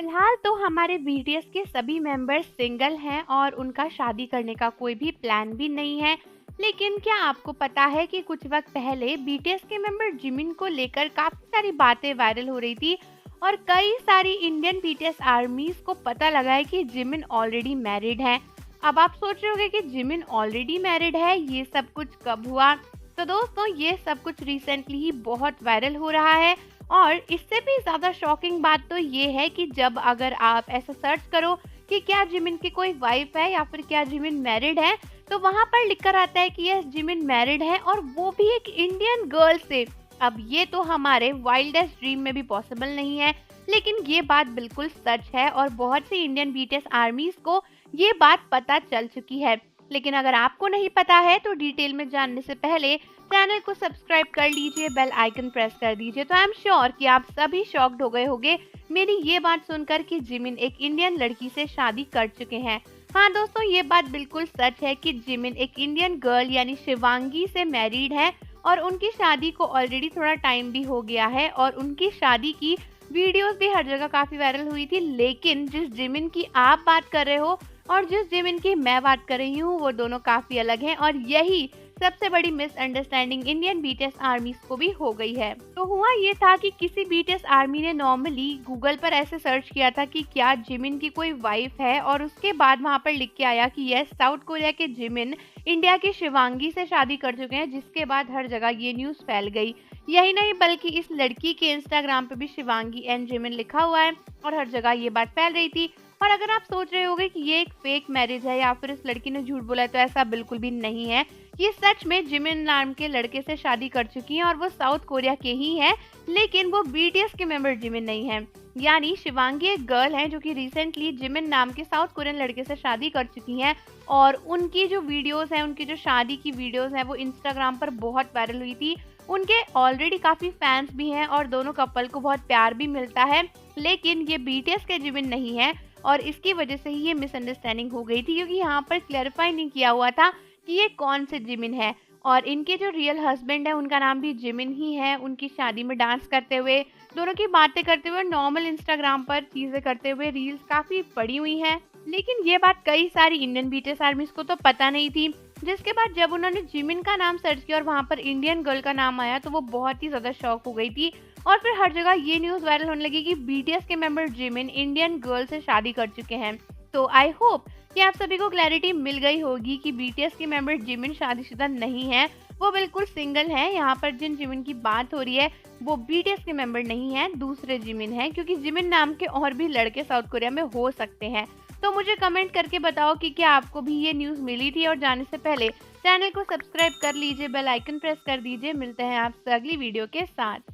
फिलहाल तो हमारे बीटीएस के सभी मेंबर्स सिंगल हैं और उनका शादी करने का कोई भी प्लान भी नहीं है। लेकिन क्या आपको पता है कि कुछ वक्त पहले बीटीएस के मेंबर जिमिन को लेकर काफी सारी बातें वायरल हो रही थी और कई सारी इंडियन बीटीएस आर्मीज को पता लगा है कि जिमिन ऑलरेडी मैरिड है। अब आप सोच रहे होंगे कि जिमिन ऑलरेडी मैरिड है, ये सब कुछ कब हुआ? तो दोस्तों ये सब कुछ रिसेंटली ही बहुत वायरल हो रहा है और इससे भी ज़्यादा शॉकिंग बात तो ये है कि जब अगर आप ऐसा सर्च करो कि क्या जिमिन की कोई वाइफ है या फिर क्या जिमिन मैरिड है, तो वहाँ पर लिखकर आता है कि यस जिमिन मैरिड है और वो भी एक इंडियन गर्ल से। अब ये तो हमारे वाइल्डेस्ट ड्रीम में भी पॉसिबल नहीं है, लेकिन ये बात बिल्कुल सच है और बहुत सी इंडियन बीटीएस आर्मीज को ये बात पता चल चुकी है। लेकिन अगर आपको नहीं पता है तो डिटेल में जानने से पहले चैनल को सब्सक्राइब कर लीजिए, बेल आइकन प्रेस कर दीजिए। तो आई एम श्योर कि आप सभी शॉक्ड हो गए होंगे मेरी ये बात सुनकर कि जिमिन एक इंडियन लड़की से शादी कर चुके हैं। हाँ दोस्तों, ये बात बिल्कुल सच है कि जिमिन एक इंडियन गर्ल यानी शिवांगी से मैरिड है और उनकी शादी को ऑलरेडी थोड़ा टाइम भी हो गया है और उनकी शादी की वीडियोस भी हर जगह काफी वायरल हुई थी। लेकिन जिस जिमिन की आप बात कर रहे हो और जिस जिमिन की मैं बात कर रही हूँ वो दोनों काफी अलग हैं और यही सबसे बड़ी मिसअंडरस्टैंडिंग इंडियन बीटीएस आर्मीज को भी हो गई है। तो हुआ ये था कि किसी बीटीएस आर्मी ने नॉर्मली गूगल पर ऐसे सर्च किया था कि क्या जिमिन की कोई वाइफ है और उसके बाद वहां पर लिख के आया कि यस साउथ कोरिया के जिमिन इंडिया की शिवांगी से शादी कर चुके हैं, जिसके बाद हर जगह ये न्यूज फैल गई। यही नहीं बल्कि इस लड़की के इंस्टाग्राम पे भी शिवांगी एंड जिमिन लिखा हुआ है और हर जगह ये बात फैल रही थी। और अगर आप सोच रहे होंगे कि ये एक फेक मैरिज है या फिर इस लड़की ने झूठ बोला है, तो ऐसा बिल्कुल भी नहीं है। ये सच में जिमिन नाम के लड़के से शादी कर चुकी हैं और वो साउथ कोरिया के ही हैं, लेकिन वो बीटीएस के मेंबर जिमिन नहीं है। यानी शिवांगी एक गर्ल है जो कि रिसेंटली जिमिन नाम के साउथ कोरियन लड़के से शादी कर चुकी हैं और उनकी जो वीडियोस हैं, उनकी जो शादी की वीडियोस हैं वो इंस्टाग्राम पर बहुत वायरल हुई थी। उनके ऑलरेडी काफी फैंस भी हैं और दोनों कपल को बहुत प्यार भी मिलता है, लेकिन ये बीटीएस के जिमिन नहीं है और इसकी वजह से ही ये मिसअंडरस्टैंडिंग हो गई थी, क्योंकि यहाँ पर क्लैरिफाई नहीं किया हुआ था कि ये कौन से जिमिन है। और इनके जो रियल हस्बैंड है उनका नाम भी जिमिन ही है। उनकी शादी में डांस करते हुए, दोनों की बातें करते हुए, नॉर्मल इंस्टाग्राम पर चीजें करते हुए रील्स काफी पड़ी हुई हैं। लेकिन ये बात कई सारी इंडियन बीटीएस आर्मीज को तो पता नहीं थी, जिसके बाद जब उन्होंने जिमिन का नाम सर्च किया और वहाँ पर इंडियन गर्ल का नाम आया तो वो बहुत ही ज्यादा शॉक हो गई थी और फिर हर जगह ये न्यूज वायरल होने लगी कि बीटीएस के मेंबर जिमिन इंडियन गर्ल से शादी कर चुके हैं। तो आई होप कि आप सभी को क्लैरिटी मिल गई होगी कि बीटीएस के मेंबर जिमिन शादीशुदा नहीं है, वो बिल्कुल सिंगल है। यहाँ पर जिन जिमिन की बात हो रही है वो बीटीएस के मेंबर नहीं है, दूसरे जिमिन है, क्योंकि जिमिन नाम के और भी लड़के साउथ कोरिया में हो सकते हैं। तो मुझे कमेंट करके बताओ कि क्या आपको भी ये न्यूज़ मिली थी। और जाने से पहले चैनल को सब्सक्राइब कर लीजिए, बेल आइकन प्रेस कर दीजिए। मिलते हैं आपसे अगली वीडियो के साथ।